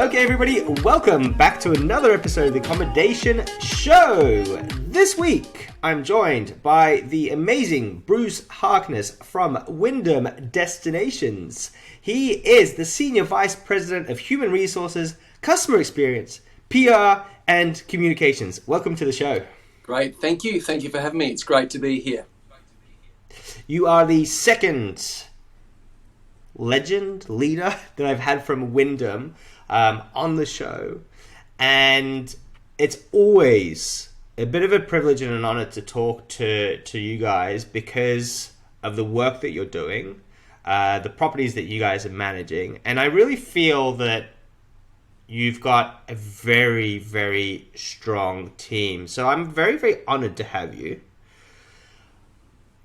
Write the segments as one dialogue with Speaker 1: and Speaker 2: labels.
Speaker 1: Okay, everybody, welcome back to another episode of the Accommodation Show. This week, I'm joined by the amazing Bruce Harkness from Wyndham Destinations. He is the Senior Vice President of Human Resources, Customer Experience, PR, and Communications. Welcome to the show.
Speaker 2: Great, thank you. Thank you for having me. It's great to be here.
Speaker 1: You are the second leader that I've had from Wyndham on the show, and it's always a bit of a privilege and an honor to talk to you guys because of the work that you're doing, the properties that you guys are managing, and I really feel that you've got a very, very strong team. So I'm very, very honored to have you.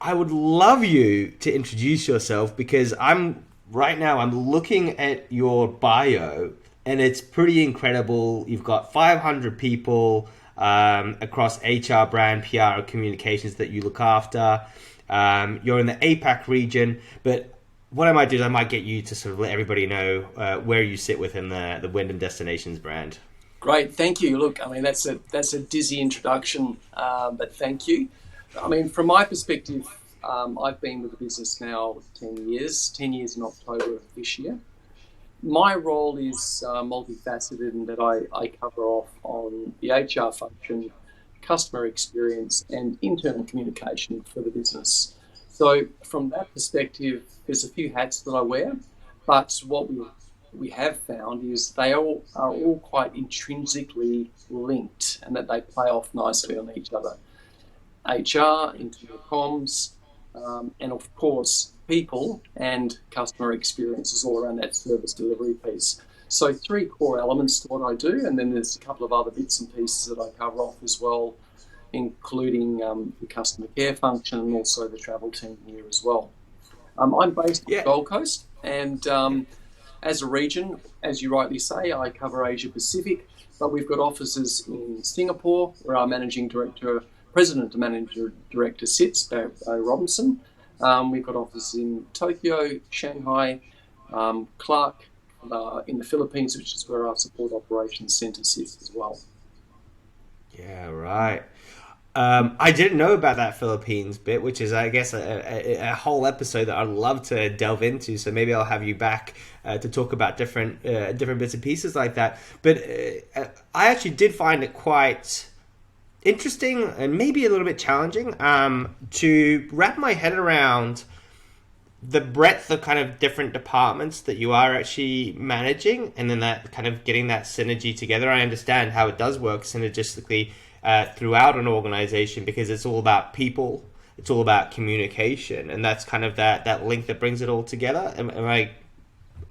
Speaker 1: I would love you to introduce yourself because I'm looking at your bio and it's pretty incredible. You've got 500 people across HR, brand, PR, and communications that you look after. You're in the APAC region, but what I might do is I might get you to sort of let everybody know where you sit within the Wyndham Destinations brand.
Speaker 2: Great, thank you. Look, I mean, that's a dizzy introduction, but thank you. I mean, from my perspective, I've been with the business now 10 years in October of this year. My role is multifaceted in that I cover off on the HR function, customer experience, and internal communication for the business. So from that perspective, there's a few hats that I wear, but what we have found is they all are all quite intrinsically linked and that they play off nicely on each other. HR, internal comms, and of course, people and customer experiences all around that service delivery piece. So 3 core elements to what I do, and then there's a couple of other bits and pieces that I cover off as well, including the customer care function and also the travel team here as well. I'm based on the Gold Coast, and as a region, as you rightly say, I cover Asia Pacific, but we've got offices in Singapore, where our President and Manager Director sits, Barry Robinson. We've got offices in Tokyo, Shanghai, Clark, in the Philippines, which is where our support operations centre sits as well.
Speaker 1: Yeah, right. I didn't know about that Philippines bit, which is, I guess, a whole episode that I'd love to delve into. So maybe I'll have you back to talk about different bits and pieces like that. But I actually did find it quite interesting and maybe a little bit challenging to wrap my head around the breadth of kind of different departments that you are actually managing, and then that kind of getting that synergy together. I understand how it does work synergistically throughout an organization because it's all about people, it's all about communication, and that's kind of that link that brings it all together. Am I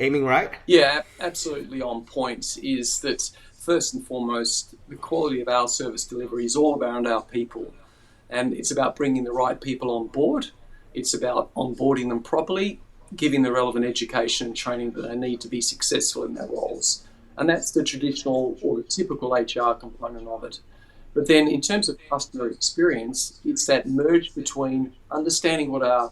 Speaker 1: aiming right?
Speaker 2: Yeah, absolutely on point. Is that first and foremost, the quality of our service delivery is all around our people, and it's about bringing the right people on board. It's about onboarding them properly, giving the relevant education and training that they need to be successful in their roles. And that's the traditional or the typical HR component of it. But then in terms of customer experience, it's that merge between understanding what our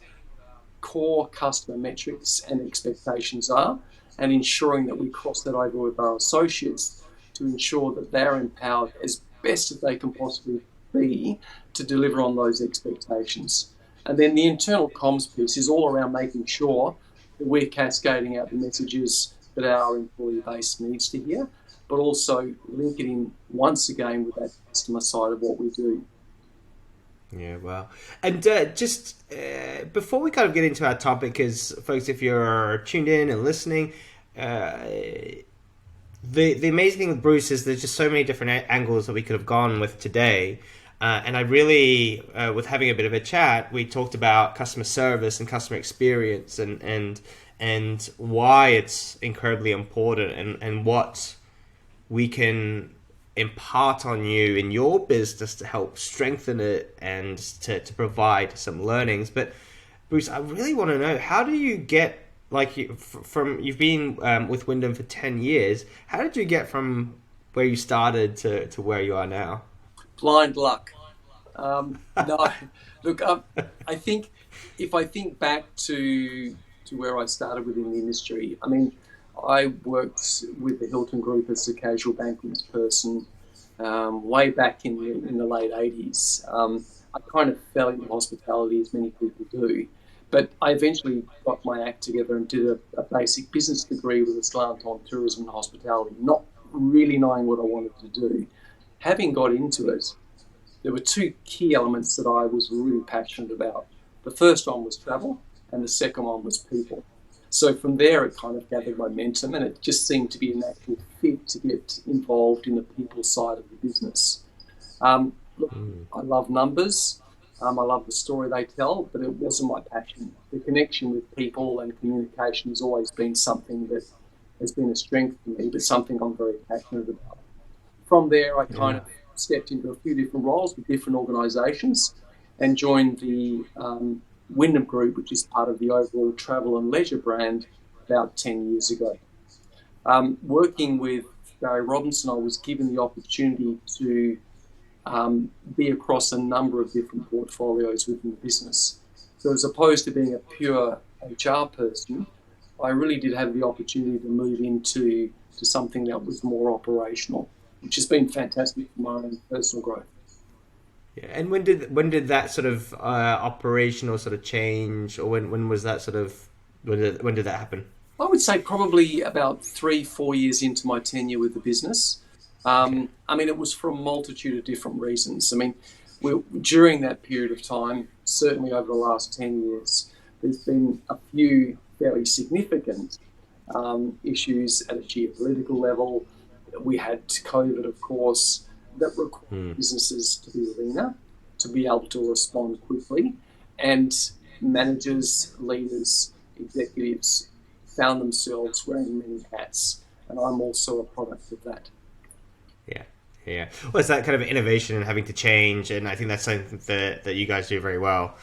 Speaker 2: core customer metrics and expectations are and ensuring that we cross that over with our associates to ensure that they're empowered as best as they can possibly be to deliver on those expectations. And then the internal comms piece is all around making sure that we're cascading out the messages that our employee base needs to hear, but also link it in once again with that customer side of what we do.
Speaker 1: Yeah, wow. And just before we kind of get into our topic, because folks, if you're tuned in and listening, the amazing thing with Bruce is there's just so many different angles that we could have gone with today. And I really, with having a bit of a chat, we talked about customer service and customer experience and why it's incredibly important and what we can impart on you in your business to help strengthen it and to provide some learnings. But Bruce, I really want to know, how do you get, like, you've been with Wyndham for 10 years, how did you get from where you started to where you are now?
Speaker 2: Blind luck. No, look, I think if I think back to where I started within the industry, I mean, I worked with the Hilton Group as a casual banquets person way back in the late 80s. I kind of fell into hospitality, as many people do, but I eventually got my act together and did a basic business degree with a slant on tourism and hospitality, not really knowing what I wanted to do. Having got into it, there were two key elements that I was really passionate about. The first one was travel, and the second one was people. So from there, it kind of gathered momentum, and it just seemed to be a natural fit to get involved in the people side of the business. Look, I love numbers. I love the story they tell, but it wasn't my passion. The connection with people and communication has always been something that has been a strength for me, but something I'm very passionate about. From there, I kind of stepped into a few different roles with different organisations and joined the Wyndham Group, which is part of the overall travel and leisure brand, about 10 years ago. Working with Gary Robinson, I was given the opportunity to be across a number of different portfolios within the business. So as opposed to being a pure HR person, I really did have the opportunity to move into something that was more operational, which has been fantastic for my own personal growth.
Speaker 1: Yeah. And when did that sort of operational sort of change, or when was that sort of when did that happen?
Speaker 2: I would say probably about 3-4 years into my tenure with the business.
Speaker 1: Okay.
Speaker 2: I mean, it was for a multitude of different reasons. I mean, during that period of time, certainly over the last 10 years, there's been a few fairly significant issues at a geopolitical level. We had COVID, of course, that required businesses to be leaner, to be able to respond quickly, and managers, leaders, executives found themselves wearing many hats, and I'm also a product of that.
Speaker 1: Yeah. Yeah. Well, it's that kind of innovation and having to change, and I think that's something that you guys do very well.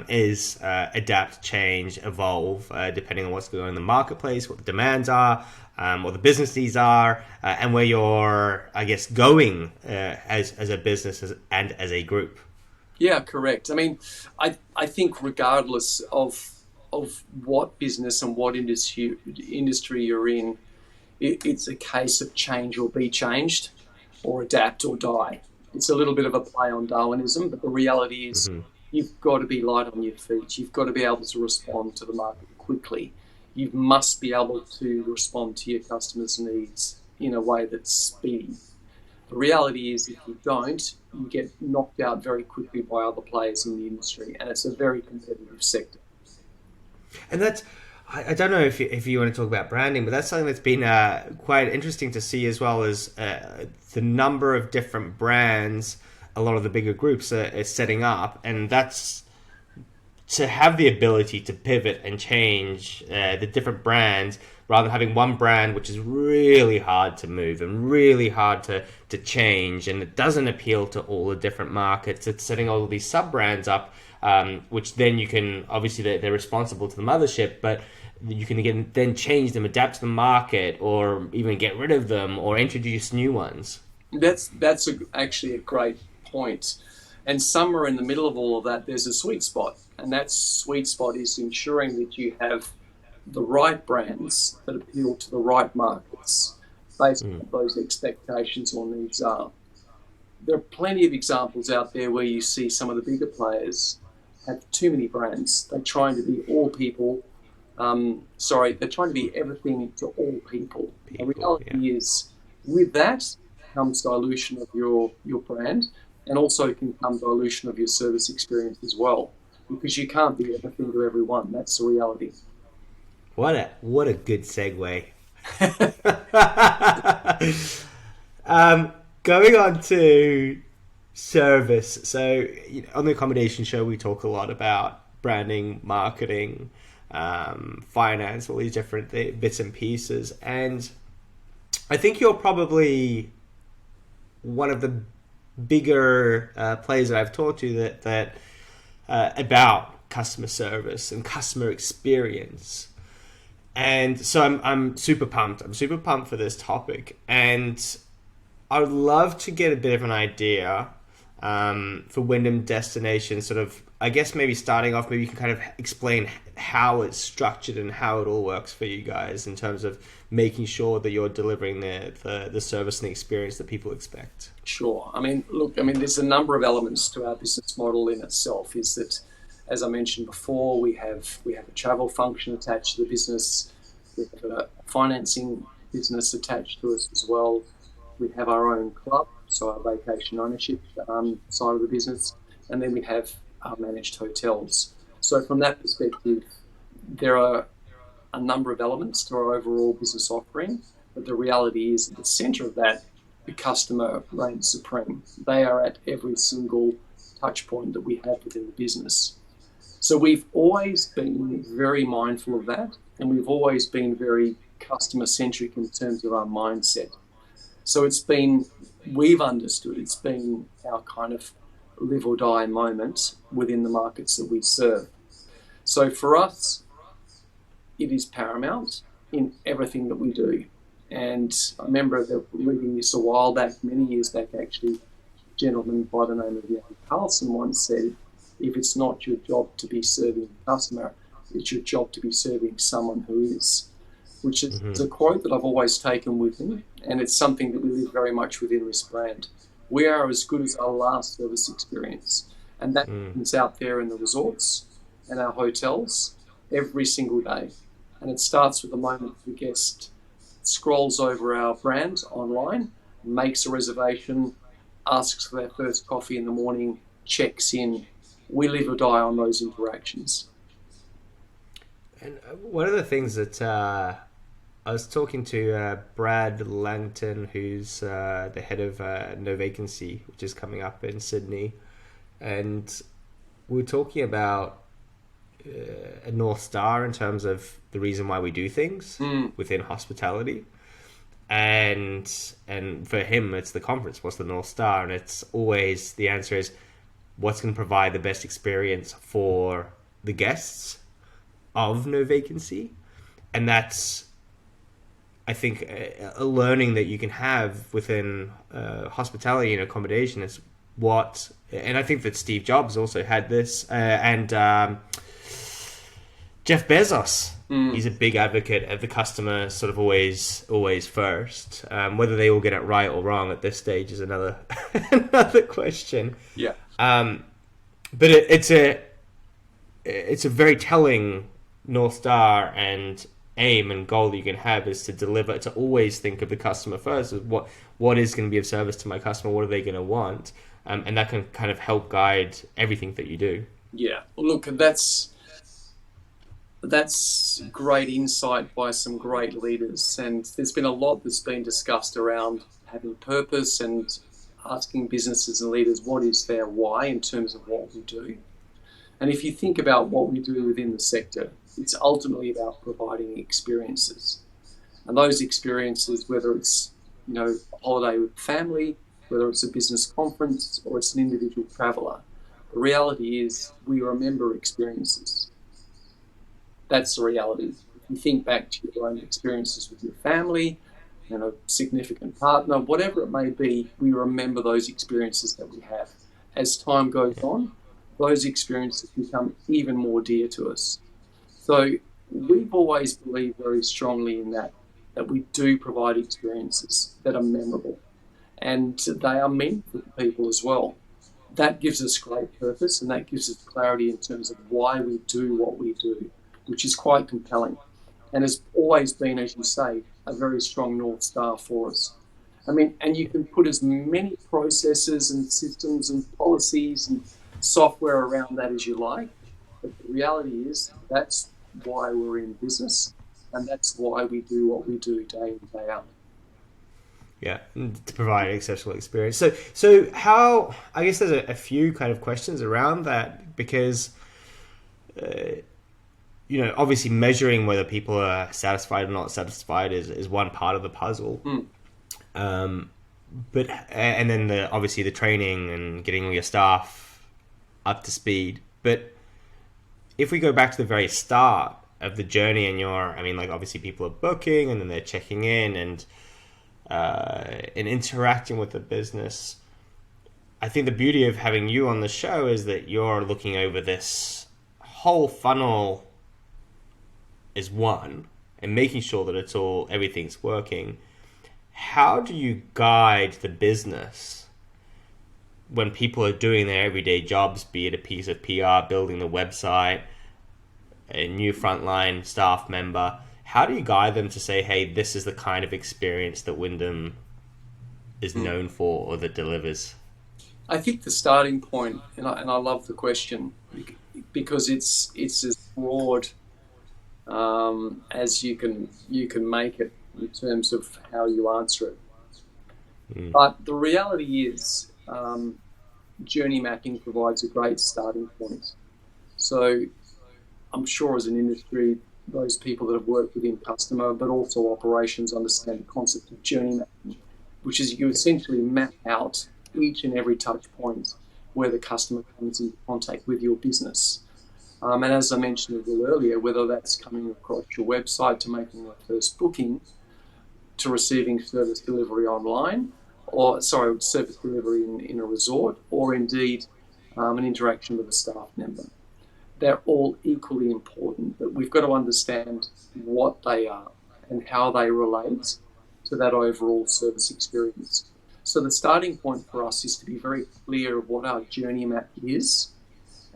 Speaker 1: Is adapt, change, evolve, depending on what's going on in the marketplace, what the demands are, what the business needs are, and where you're, I guess, going as a business and as a group.
Speaker 2: Yeah, correct. I mean, I think regardless of what business and what industry you're in, it's a case of change or be changed, or adapt or die. It's a little bit of a play on Darwinism, but the reality is you've got to be light on your feet. You've got to be able to respond to the market quickly. You must be able to respond to your customers' needs in a way that's speedy. The reality is if you don't, you get knocked out very quickly by other players in the industry, and it's a very competitive sector.
Speaker 1: And that's, I don't know if you want to talk about branding, but that's something that's been quite interesting to see, as well as the number of different brands a lot of the bigger groups are setting up. And that's to have the ability to pivot and change the different brands, rather than having one brand which is really hard to move and really hard to change, and it doesn't appeal to all the different markets. It's setting all of these sub-brands up, which then you can, obviously they're responsible to the mothership, but you can again then change them, adapt to the market, or even get rid of them or introduce new ones.
Speaker 2: That's actually a great point. And somewhere in the middle of all of that, there's a sweet spot. And that sweet spot is ensuring that you have the right brands that appeal to the right markets based on what those expectations or needs are. There are plenty of examples out there where you see some of the bigger players have too many brands. They're trying to be all people. They're trying to be everything to all people. The reality is, with that comes dilution of your brand, and also can come dilution of your service experience as well, because you can't be everything to everyone. That's the reality.
Speaker 1: What a good segue. Going on to service. So on the accommodation show, we talk a lot about branding, marketing, finance, all these different bits and pieces. And I think you're probably one of the bigger players that I've talked to that about customer service and customer experience. And so I'm super pumped. I'm super pumped for this topic, and I would love to get a bit of an idea for Wyndham Destination, sort of, I guess maybe starting off, maybe you can kind of explain how it's structured and how it all works for you guys in terms of making sure that you're delivering the service and the experience that people expect.
Speaker 2: Sure. I mean, look, there's a number of elements to our business model in itself. Is that, as I mentioned before, we have a travel function attached to the business. We have a financing business attached to us as well. We have our own club, so our vacation ownership side of the business, and then we have our managed hotels. So from that perspective, there are a number of elements to our overall business offering, but the reality is at the centre of that, the customer reigns supreme. They are at every single touch point that we have within the business. So we've always been very mindful of that, and we've always been very customer centric in terms of our mindset. So we've understood it's been our kind of live or die moment within the markets that we serve. So for us, it is paramount in everything that we do. And I remember reading this a while back, many years back actually, a gentleman by the name of Jan Carlson once said, if it's not your job to be serving the customer, it's your job to be serving someone who is, which is a quote that I've always taken with me, and it's something that we live very much within this brand. We are as good as our last service experience, and that is out there in the resorts and our hotels every single day. And it starts with the moment the guest scrolls over our brand online, makes a reservation, asks for their first coffee in the morning, checks in. We live or die on those interactions.
Speaker 1: And one of the things that I was talking to Brad Langton, who's the head of No Vacancy, which is coming up in Sydney, and we were talking about a North Star in terms of the reason why we do things within hospitality. And for him, it's the conference. What's the North Star? And it's always, the answer is, what's going to provide the best experience for the guests of No Vacancy? And that's, I think, a learning that you can have within hospitality and accommodation is what, and I think that Steve Jobs also had this, and Jeff Bezos, he's a big advocate of the customer sort of always first. Whether they all get it right or wrong at this stage is another question.
Speaker 2: Yeah.
Speaker 1: But it's a very telling North Star and aim and goal that you can have is to deliver, to always think of the customer first. What is going to be of service to my customer? What are they going to want? And that can kind of help guide everything that you do.
Speaker 2: Yeah. Well, look, that's great insight by some great leaders, and there's been a lot that's been discussed around having purpose and asking businesses and leaders what is their why in terms of what we do. And if you think about what we do within the sector, it's ultimately about providing experiences. And those experiences, whether it's a holiday with family, whether it's a business conference or it's an individual traveller, the reality is we remember experiences. That's the reality. If you think back to your own experiences with your family and a significant partner, whatever it may be, we remember those experiences that we have. As time goes on, those experiences become even more dear to us. So we've always believed very strongly in that we do provide experiences that are memorable, and they are meaningful to people as well. That gives us great purpose, and that gives us clarity in terms of why we do what we do, which is quite compelling and has always been, as you say, a very strong North Star for us. And you can put as many processes and systems and policies and software around that as you like, but the reality is that's why we're in business, and that's why we do what we do day in, day out.
Speaker 1: Yeah, to provide an exceptional experience. So how, I guess there's a few kind of questions around that, because obviously measuring whether people are satisfied or not satisfied is one part of the puzzle. But and then obviously the training and getting all your staff up to speed. But if we go back to the very start of the journey, and obviously people are booking and then they're checking in and interacting with the business, I think the beauty of having you on the show is that you're looking over this whole funnel as one and making sure that everything's working. How do you guide the business when people are doing their everyday jobs, be it a piece of PR, building the website, a new frontline staff member? How do you guide them to say, hey, this is the kind of experience that Wyndham is known for or that delivers?
Speaker 2: I think the starting point, and I love the question because it's as broad as you can make it in terms of how you answer it. But the reality is, journey mapping provides a great starting point. So I'm sure as an industry, those people that have worked within customer but also operations understand the concept of journey mapping, which is you essentially map out each and every touch point where the customer comes in contact with your business. And as I mentioned a little earlier, whether that's coming across your website to making your first booking, to receiving service delivery online, service delivery in a resort, or indeed an interaction with a staff member. They're all equally important, but we've got to understand what they are and how they relate to that overall service experience. So the starting point for us is to be very clear of what our journey map is,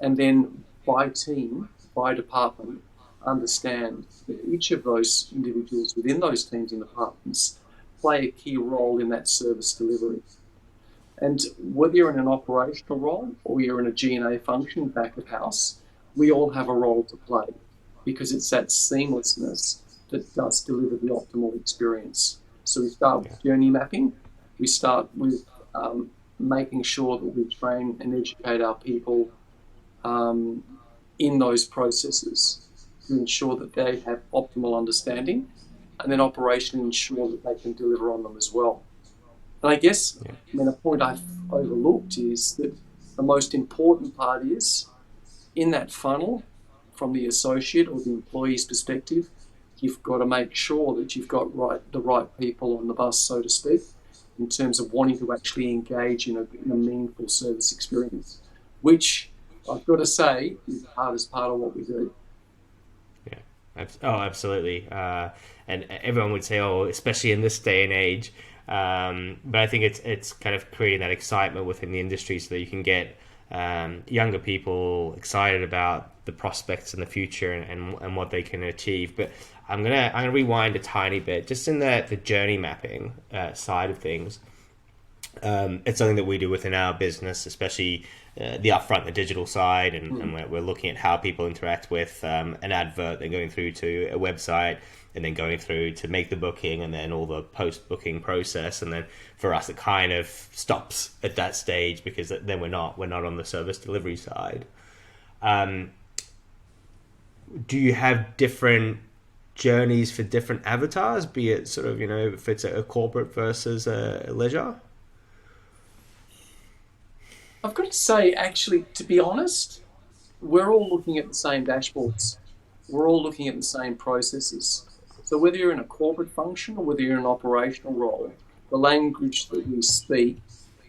Speaker 2: and then by team, by department, understand that each of those individuals within those teams and departments play a key role in that service delivery. And whether you're in an operational role or you're in a G&A function back of house, we all have a role to play because it's that seamlessness that does deliver the optimal experience. So we start with journey mapping. We start with making sure that we train and educate our people in those processes to ensure that they have optimal understanding, and then operationally ensure that they can deliver on them as well. And I guess, a point I've overlooked is that the most important part is in that funnel, from the associate or the employee's perspective, you've got to make sure that you've got the right people on the bus, so to speak, in terms of wanting to actually engage in a meaningful service experience, which I've got to say is the hardest part of what we do.
Speaker 1: Yeah. Oh, absolutely. And everyone would say, oh, especially in this day and age. But I think it's kind of creating that excitement within the industry so that you can get younger people excited about the prospects in the future and what they can achieve. But I'm gonna rewind a tiny bit, just in the journey mapping side of things. It's something that we do within our business, especially the upfront, the digital side, and we're looking at how people interact with an advert, then going through to a website, and then going through to make the booking, and then all the post-booking process. And then for us, it kind of stops at that stage because then we're not on the service delivery side. Do you have different journeys for different avatars, be it sort of, if it's a corporate versus a leisure?
Speaker 2: I've got to say, actually, to be honest, we're all looking at the same dashboards. We're all looking at the same processes. So whether you're in a corporate function or whether you're in an operational role, the language that we speak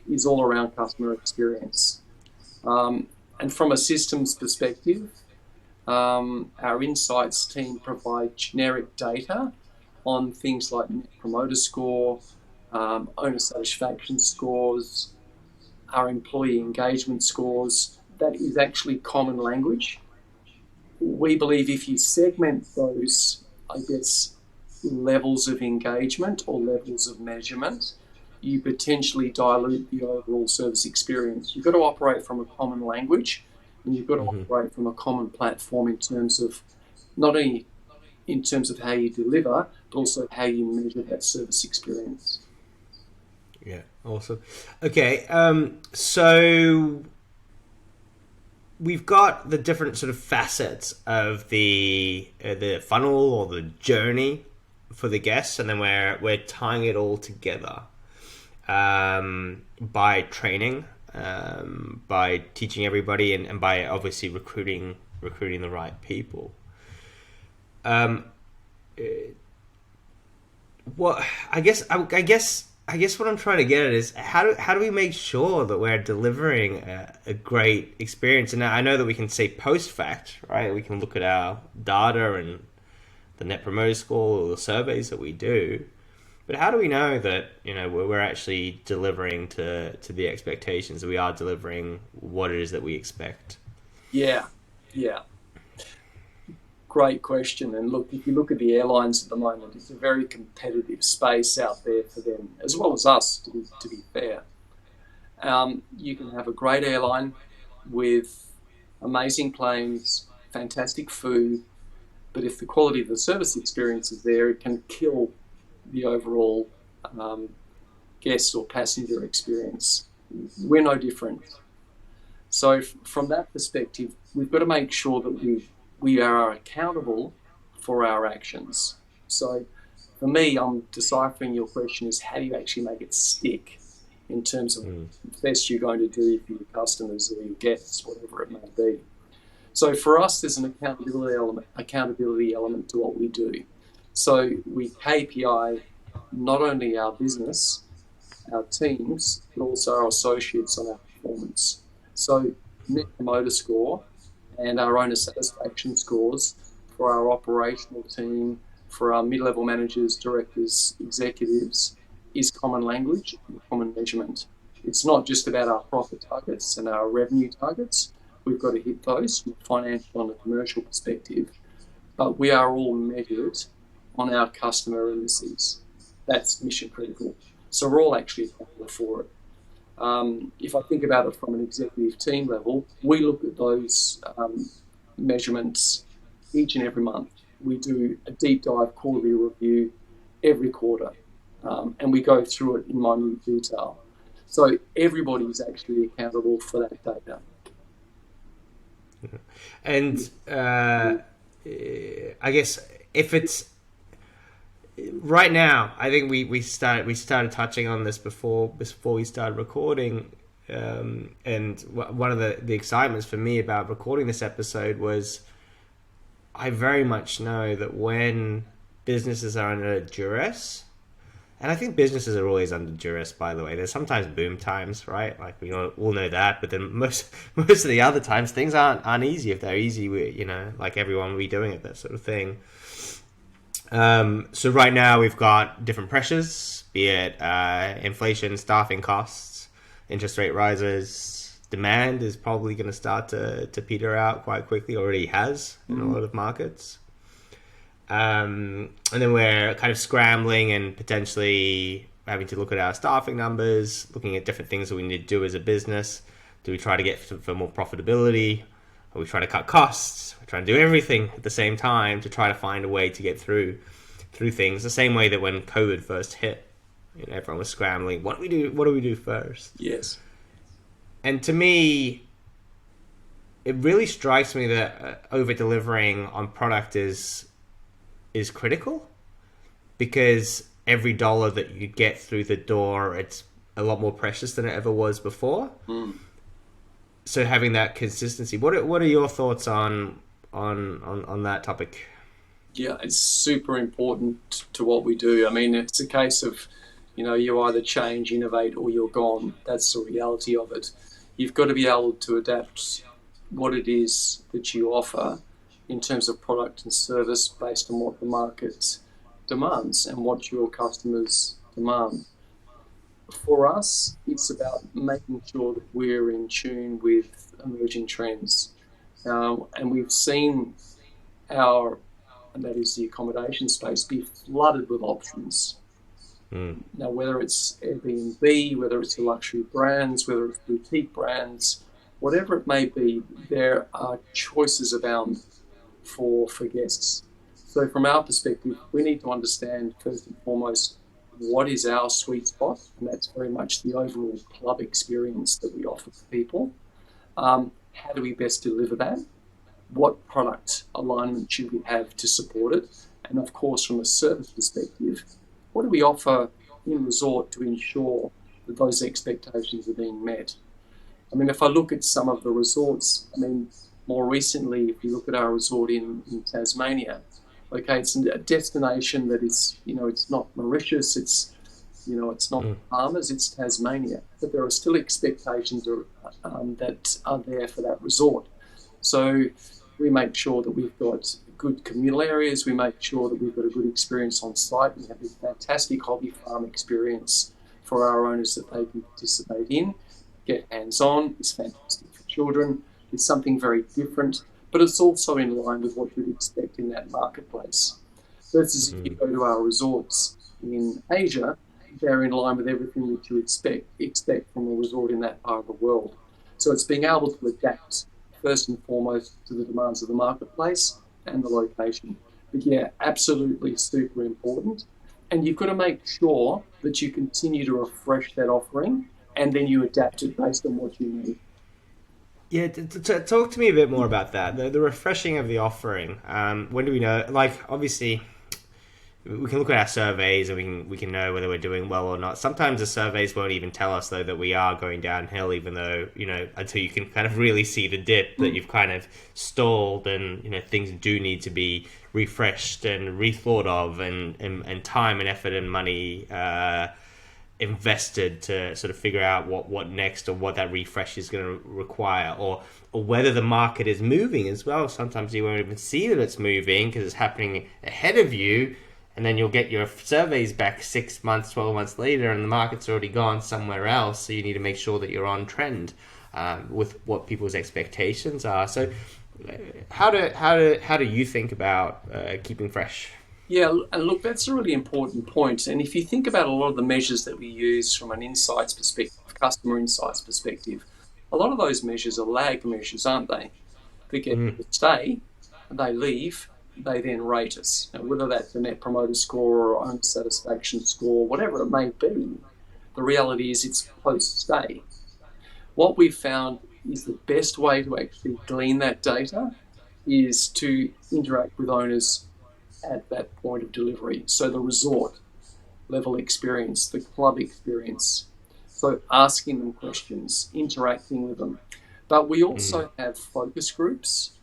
Speaker 2: is all around customer experience. And from a systems perspective, our insights team provide generic data on things like Net Promoter Score, owner satisfaction scores, our employee engagement scores. That is actually common language. We believe if you segment those, levels of engagement or levels of measurement, you potentially dilute the overall service experience. You've got to operate from a common language, and you've got to operate from a common platform in terms of not only in terms of how you deliver, but also how you measure that service experience.
Speaker 1: Yeah, awesome. Okay, so we've got the different sort of facets of the funnel or the journey for the guests, and then we're tying it all together by training, by teaching everybody, and by obviously recruiting the right people. What I guess I guess what I'm trying to get at is how do we make sure that we're delivering a great experience? And I know that we can say post fact, right? We can look at our data and the net promoter score or the surveys that we do, but how do we know that we're actually delivering to the expectations, that we are delivering what it is that we expect?
Speaker 2: Yeah, yeah. Great question. And look, if you look at the airlines at the moment, it's a very competitive space out there for them, as well as us, to be fair. You can have a great airline with amazing planes, fantastic food, but if the quality of the service experience is there, it can kill the overall um, guest or passenger experience. We're no different. So from that perspective, we've got to make sure that we are accountable for our actions. So for me, I'm deciphering your question is how do you actually make it stick in terms of the best you're going to do for your customers or your guests, whatever it may be. So for us, there's an accountability element to what we do. So we KPI not only our business, our teams, but also our associates on our performance. So net promoter score and our owner satisfaction scores for our operational team, for our mid-level managers, directors, executives, is common language and common measurement. It's not just about our profit targets and our revenue targets. We've got to hit those from a financial and a commercial perspective, but we are all measured on our customer indices. That's mission critical. So we're all actually accountable for it. If I think about it from an executive team level, we look at those measurements each and every month. We do a deep dive quarterly review every quarter, and we go through it in minute detail. So everybody is actually accountable for that data.
Speaker 1: And I guess if it's right now, I think we started touching on this before we started recording, and one of the excitements for me about recording this episode was I very much know that when businesses are under duress, and I think businesses are always under duress, by the way. There's sometimes boom times, right? Like we all know that, but then most of the other times things aren't easy. If they're easy, like everyone will be doing it, that sort of thing. So right now we've got different pressures, be it inflation, staffing costs, interest rate rises. Demand is probably going to start to peter out quite quickly, already has in a lot of markets. And then we're kind of scrambling and potentially having to look at our staffing numbers, looking at different things that we need to do as a business. Do we try to get for more profitability? Or we try to cut costs? We're trying to do everything at the same time to try to find a way to get through things. The same way that when COVID first hit, everyone was scrambling. What do we do first?
Speaker 2: Yes.
Speaker 1: And to me, it really strikes me that over delivering on product is critical, because every dollar that you get through the door, it's a lot more precious than it ever was before. So having that consistency, what are your thoughts on that topic?
Speaker 2: Yeah, it's super important to what we do. I mean, it's a case of, you either change, innovate, or you're gone. That's the reality of it. You've got to be able to adapt what it is that you offer in terms of product and service based on what the market demands and what your customers demand. For us, it's about making sure that we're in tune with emerging trends. And we've seen and that is the accommodation space, be flooded with options. Now, whether it's Airbnb, whether it's the luxury brands, whether it's boutique brands, whatever it may be, there are choices abound for guests. So from our perspective, we need to understand first and foremost what is our sweet spot, and that's very much the overall club experience that we offer for people. How do we best deliver that? What product alignment should we have to support it? And of course, from a service perspective, what do we offer in resort to ensure that those expectations are being met? I mean, if I look at some of the resorts, more recently, if you look at our resort in Tasmania, okay, it's a destination that is, it's not Mauritius, it's It's not farmers, it's Tasmania. But there are still expectations that are there for that resort. So we make sure that we've got good communal areas. We make sure that we've got a good experience on site. We have this fantastic hobby farm experience for our owners that they can participate in, get hands-on. It's fantastic for children. It's something very different, but it's also in line with what you'd expect in that marketplace. Versus if you go to our resorts in Asia, they're in line with everything that you expect from a resort in that part of the world. So it's being able to adapt first and foremost to the demands of the marketplace and the location. But yeah, absolutely super important. And you've got to make sure that you continue to refresh that offering and then you adapt it based on what you need.
Speaker 1: Yeah, talk to me a bit more about that. The refreshing of the offering. When do we know? Like, obviously, we can look at our surveys and we can know whether we're doing well or not. Sometimes the surveys won't even tell us though that we are going downhill, even though until you can kind of really see the dip that you've kind of stalled, and things do need to be refreshed and rethought of, and time and effort and money invested to sort of figure out what next, or what that refresh is going to require, or whether the market is moving as well. Sometimes you won't even see that it's moving because it's happening ahead of you. And then you'll get your surveys back 6 months, 12 months later, and the market's already gone somewhere else. So you need to make sure that you're on trend with what people's expectations are. So, how do you think about keeping fresh?
Speaker 2: Yeah, and look, that's a really important point. And if you think about a lot of the measures that we use from an insights perspective, customer insights perspective, a lot of those measures are lag measures, aren't they? They get to stay, they leave. They then rate us. Now, whether that's a net promoter score or owner satisfaction score, whatever it may be, the reality is it's post-stay. What we've found is the best way to actually glean that data is to interact with owners at that point of delivery. So the resort level experience, the club experience. So asking them questions, interacting with them. But we also have focus groups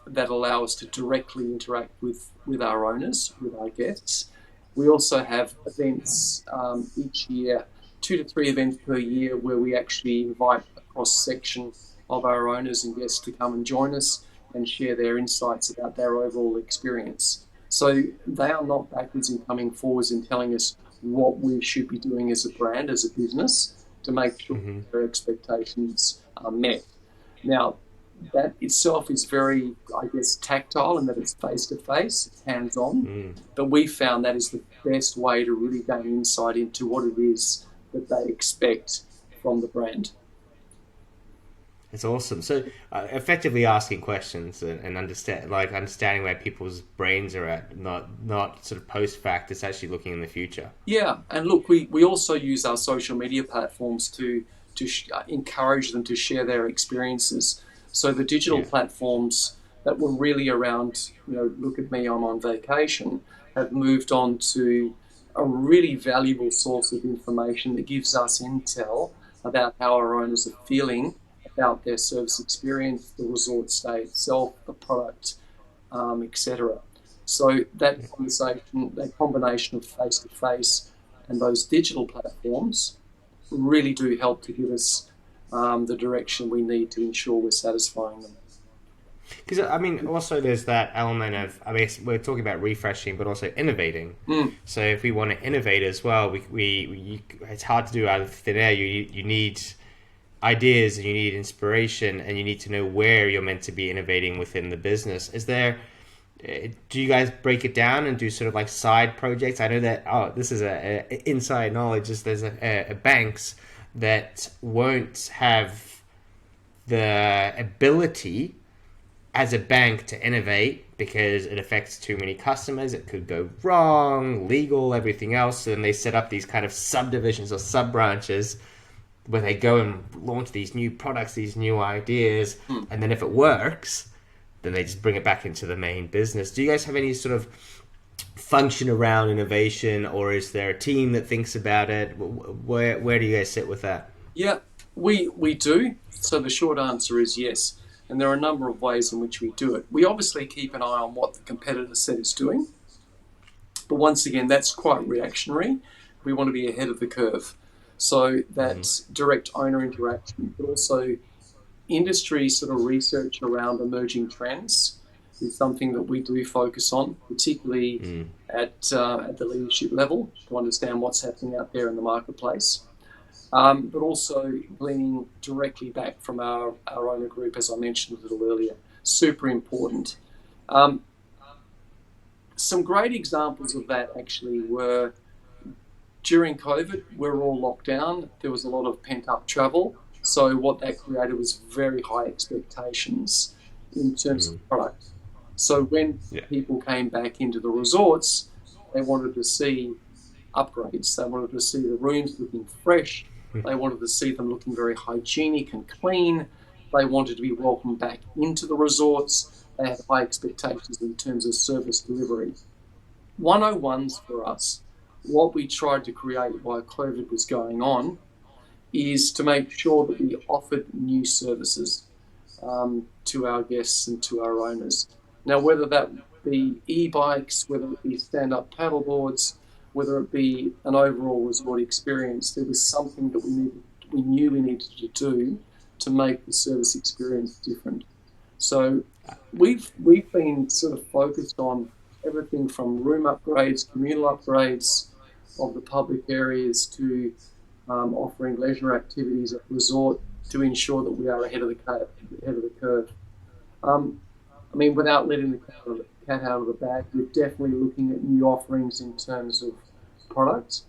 Speaker 2: that allow us to directly interact with our owners, with our guests. We also have events each year, 2 to 3 events per year, where we actually invite a cross-section of our owners and guests to come and join us and share their insights about their overall experience. So they are not backwards in coming forwards and telling us what we should be doing as a brand, as a business, to make sure their expectations are met. Now, that itself is very, I guess, tactile in that it's face-to-face, it's hands-on. But we found that is the best way to really gain insight into what it is that they expect from the brand.
Speaker 1: It's awesome. So effectively asking questions and understanding where people's brains are at, not sort of post-fact, it's actually looking in the future.
Speaker 2: Yeah, and look, we also use our social media platforms to encourage them to share their experiences. So the digital platforms that were really around, look at me, I'm on vacation, have moved on to a really valuable source of information that gives us intel about how our owners are feeling about their service experience, the resort stay itself, the product, etc. So that conversation, that combination of face-to-face and those digital platforms really do help to give us the direction we need to ensure we're satisfying them.
Speaker 1: Because, also there's that element of, we're talking about refreshing, but also innovating. So if we want to innovate as well, it's hard to do out of thin air. You need ideas and you need inspiration and you need to know where you're meant to be innovating within the business. Do you guys break it down and do sort of like side projects? I know that, this is a inside knowledge, there's a banks that won't have the ability as a bank to innovate because it affects too many customers, it could go wrong, legal, everything else. And they set up these kind of subdivisions or sub-branches where they go and launch these new products, these new ideas, and then if it works, then they just bring it back into the main business. Do you guys have any sort of function around innovation, or is there a team that thinks about it? Where do you guys sit with that?
Speaker 2: Yeah, we do. So the short answer is yes. And there are a number of ways in which we do it. We obviously keep an eye on what the competitor set is doing. But once again, that's quite reactionary. we want to be ahead of the curve. So that's direct owner interaction, but also industry sort of research around emerging trends is something that we do focus on, particularly at the leadership level, to understand what's happening out there in the marketplace. But also gleaning directly back from our owner group, as I mentioned a little earlier, super important. Um, some great examples of that actually were during COVID, we were all locked down. There was a lot of pent up travel. So what that created was very high expectations in terms of product. So when
Speaker 1: Yeah.
Speaker 2: people came back into the resorts, they wanted to see upgrades. They wanted to see the rooms looking fresh. They wanted to see them looking very hygienic and clean. They wanted to be welcomed back into the resorts. They had high expectations in terms of service delivery. 101s for us, what we tried to create while COVID was going on is to make sure that we offered new services to our guests and to our owners. Now, whether that be e-bikes, whether it be stand-up paddleboards, whether it be an overall resort experience, there was something that we knew we needed to do to make the service experience different. So we've been sort of focused on everything from room upgrades, communal upgrades of the public areas to offering leisure activities at resort to ensure that we are ahead of the curve. I mean, without letting the cat out of the bag, we're definitely looking at new offerings in terms of product,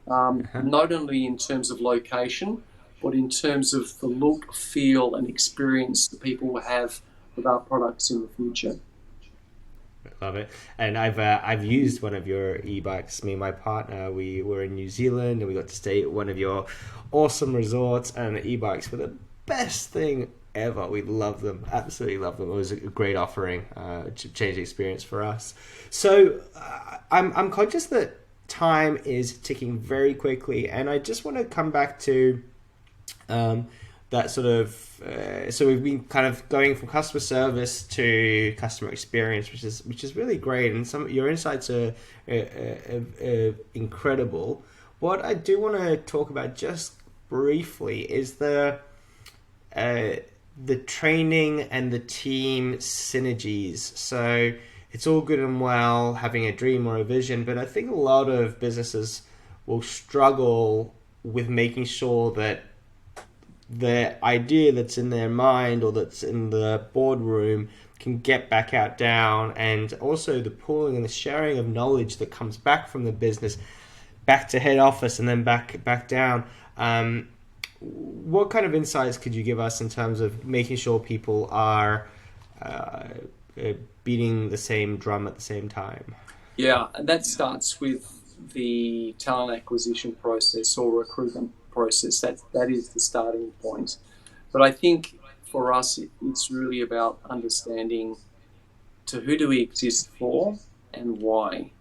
Speaker 2: not only in terms of location, but in terms of the look, feel, and experience that people will have with our products in the future.
Speaker 1: Love it. And I've used one of your e-bikes. Me and my partner, we were in New Zealand and we got to stay at one of your awesome resorts, and the e-bikes were the best thing ever. We love them, absolutely love them. It was a great offering, to change the experience for us. So I'm conscious that time is ticking very quickly, and I just want to come back to that sort of so we've been kind of going from customer service to customer experience, which is really great, and some your insights are incredible. What I do want to talk about just briefly is the training and the team synergies. So it's all good and well having a dream or a vision, but I think a lot of businesses will struggle with making sure that the idea that's in their mind or that's in the boardroom can get back out down, and also the pooling and the sharing of knowledge that comes back from the business back to head office and then back down. What kind of insights could you give us in terms of making sure people are beating the same drum at the same time?
Speaker 2: Yeah, and that starts with the talent acquisition process or recruitment process. That is the starting point. But I think for us, it's really about understanding to who do we exist for and why,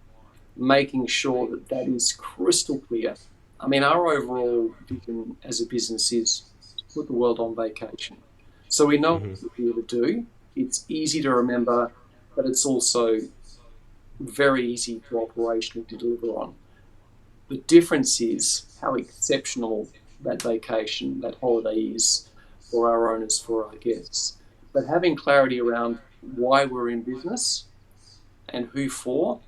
Speaker 2: making sure that that is crystal clear. I mean, our overall vision as a business is to put the world on vacation. So we know what we're here to do. It's easy to remember, but it's also very easy to operationally to deliver on. The difference is how exceptional that vacation, that holiday is for our owners, for our guests. But having clarity around why we're in business and who for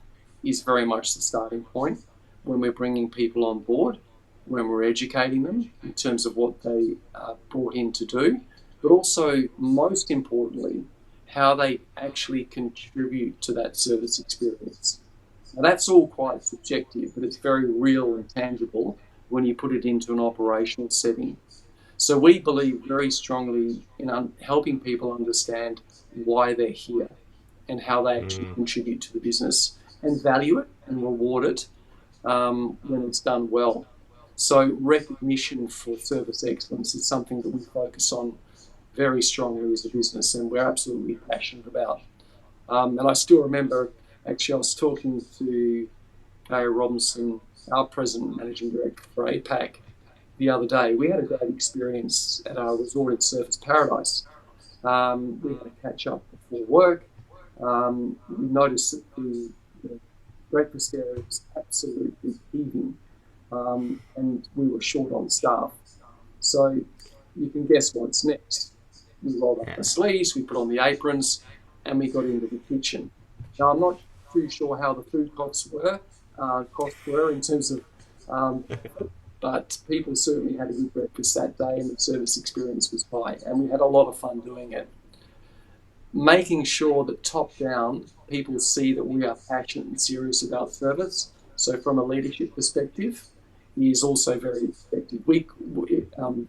Speaker 2: is very much the starting point when we're bringing people on board, when we're educating them in terms of what they are brought in to do, but also, most importantly, how they actually contribute to that service experience. Now, that's all quite subjective, but it's very real and tangible when you put it into an operational setting. So we believe very strongly in helping people understand why they're here and how they actually contribute to the business and value it and reward it when it's done well. So recognition for service excellence is something that we focus on very strongly as a business, and we're absolutely passionate about. And I still remember, actually, I was talking to Gary Robinson, our president and managing director for APAC, the other day. We had a great experience at our resort in Surfers Paradise. We had a catch up before work. We noticed that the breakfast area was absolutely heaving. and we were short on staff. So you can guess what's next. We rolled up the sleeves, we put on the aprons, and we got into the kitchen. Now, I'm not too sure how the food costs were in terms of, but people certainly had a good breakfast that day, and the service experience was high, and we had a lot of fun doing it. Making sure that top down, people see that we are passionate and serious about service. So from a leadership perspective, he is also very effective.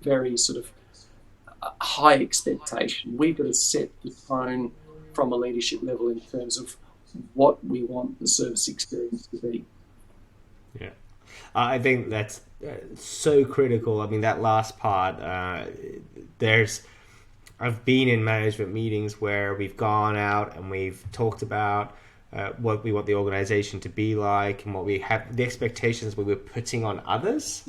Speaker 2: Very sort of high expectation. We've got to set the tone from a leadership level in terms of what we want the service experience to be.
Speaker 1: Yeah, I think that's so critical. I mean, that last part, I've been in management meetings where we've gone out and we've talked about what we want the organization to be like and what we have, the expectations we were putting on others.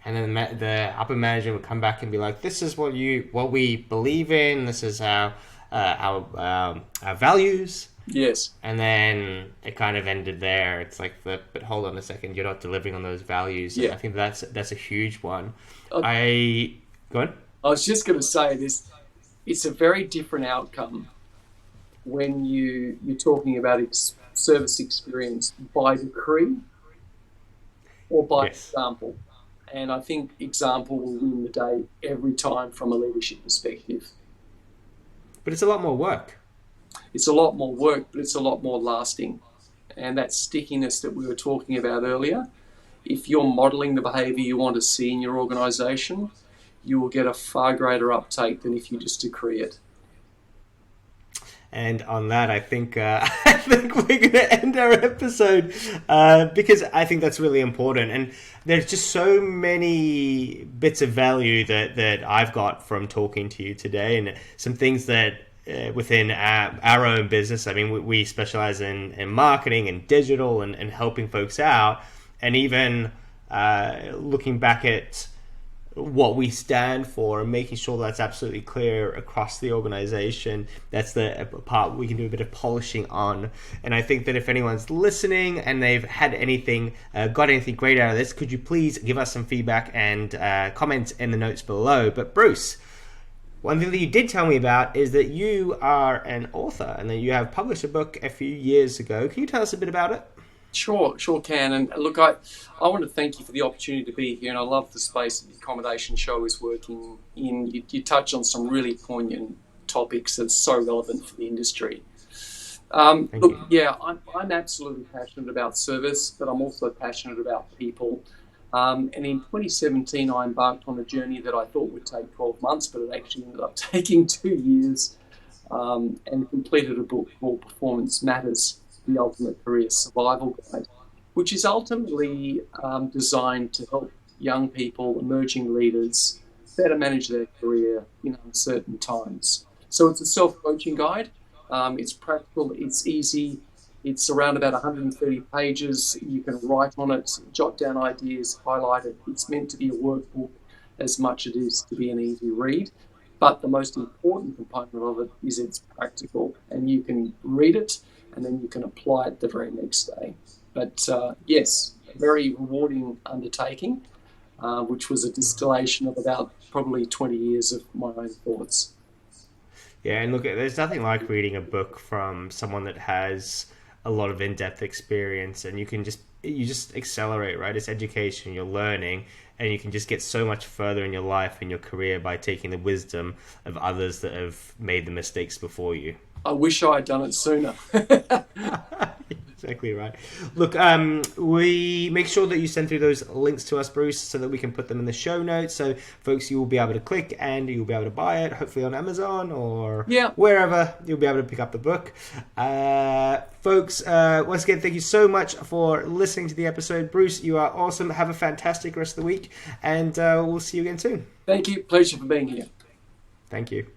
Speaker 1: And then the upper management would come back and be like, "This is what we believe in. This is our values."
Speaker 2: Yes.
Speaker 1: And then it kind of ended there. It's like, but hold on a second, you're not delivering on those values. Yeah. And I think that's a huge one. Go on.
Speaker 2: I was just going to say this. It's a very different outcome when you're talking about service experience by decree or by example. And I think example will win the day every time from a leadership perspective.
Speaker 1: But it's a lot more work.
Speaker 2: It's a lot more work, but it's a lot more lasting. And that stickiness that we were talking about earlier, if you're modelling the behaviour you want to see in your organisation, you will get a far greater uptake than if you just decree it.
Speaker 1: And on that, I think we're going to end our episode because I think that's really important. And there's just so many bits of value that I've got from talking to you today, and some things that within our own business. I mean, we specialize in marketing and digital and helping folks out, and even looking back at what we stand for and making sure that's absolutely clear across the organization. That's the part we can do a bit of polishing on. And I think that if anyone's listening and they've had anything, got anything great out of this, could you please give us some feedback and comments in the notes below. But Bruce, one thing that you did tell me about is that you are an author and that you have published a book a few years ago. Can you tell us a bit about it?
Speaker 2: Sure can. And look, I want to thank you for the opportunity to be here, and I love the space that the Accommodation show is working in. You touch on some really poignant topics that's so relevant for the industry. I'm absolutely passionate about service, but I'm also passionate about people. And in 2017, I embarked on a journey that I thought would take 12 months, but it actually ended up taking 2 years, and completed a book called Performance Matters: The Ultimate Career Survival Guide, which is ultimately designed to help young people, emerging leaders, better manage their career in uncertain times. So it's a self-coaching guide. It's practical, it's easy, it's around about 130 pages. You can write on it, jot down ideas, highlight it. It's meant to be a workbook as much as it is to be an easy read. But the most important component of it is it's practical, and you can read it and then you can apply it the very next day. But yes, a very rewarding undertaking, which was a distillation of about probably 20 years of my own thoughts.
Speaker 1: Yeah, and look, there's nothing like reading a book from someone that has a lot of in-depth experience, and you just accelerate, right? It's education, you're learning, and you can just get so much further in your life and your career by taking the wisdom of others that have made the mistakes before you.
Speaker 2: I wish I had done it sooner.
Speaker 1: Exactly right. Look, we make sure that you send through those links to us, Bruce, so that we can put them in the show notes. So, folks, you will be able to click and you'll be able to buy it, hopefully on Amazon or wherever you'll be able to pick up the book. Folks, once again, thank you so much for listening to the episode. Bruce, you are awesome. Have a fantastic rest of the week, and we'll see you again soon.
Speaker 2: Thank you. Pleasure for being here.
Speaker 1: Thank you.